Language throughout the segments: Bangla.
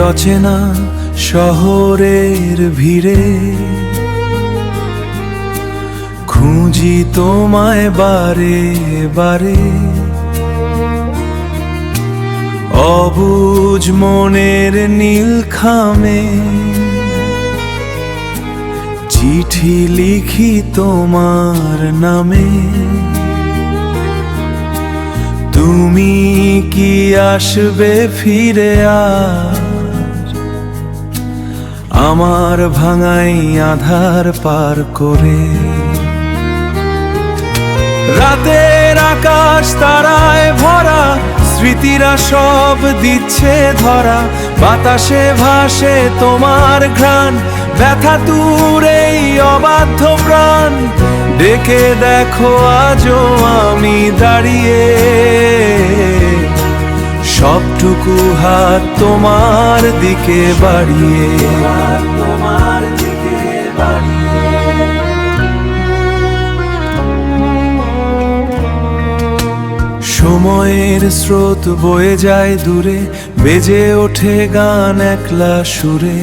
অচেনা শহরের ভিড়ে খুঁজি তোমায় বারে বারে, অবুঝ মনের নীল খামে চিঠি লিখি তোমার নামে। তুমি কি আসবে ফিরে আর আমার ভাঙাই আধার পার করে? রাতের আকাশ তারায় ভরা, স্মৃতিরা সব দিচ্ছে ধরা, বাতাসে ভাসে তোমার ঘ্রাণ, ব্যথা দূর এই অবাধ্য প্রাণ। ডেকে দেখো আজও আমি দাঁড়িয়ে, সবটুকু হাত তোমার দিকে বাড়িয়ে, তোমার দিকে বাড়িয়ে। সময়ের স্রোত বয়ে যায় দূরে, বেজে ওঠে গান একলা সুরে।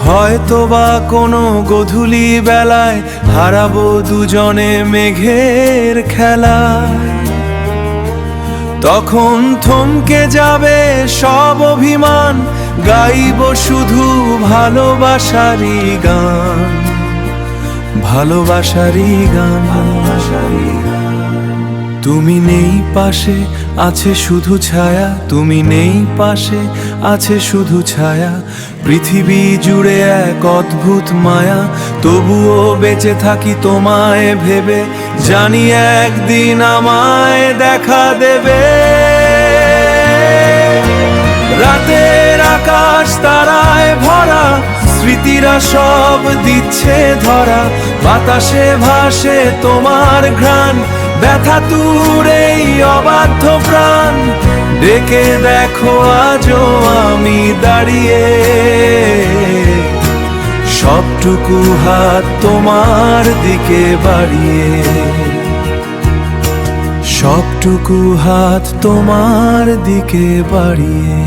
হয়তোবা কোনো গধূলি বেলায় হারাবো দুজনে মেঘের খেলায়। তখন থমকে যাবে সব অভিমান, গাইব শুধু ভালোবাসারই গান, ভালোবাসারই গান, ভালোবাসারই গান। তুমি নেই পাশে, আছে শুধু ছায়া, তুমি নেই পাশে, আছে শুধু ছায়া। পৃথিবী জুড়ে এক অদ্ভুত মায়া, তবুও বেঁচে থাকি তোমায় ভেবে, জানি একদিন আমায় দেখা দেবে। রাতের আকাশ তারায় ভরা, স্মৃতিরা সব দিচ্ছে ধরা, বাতাসে ভাসে তোমার ঘ্রাণ, ব্যথা দূর এই অবাধ্য প্রাণ। ডেকে দেখো আজও আমি দাঁড়িয়ে, সবটুকু হাত তোমার দিকে বাড়িয়ে, সবটুকু হাত তোমার দিকে বাড়িয়ে।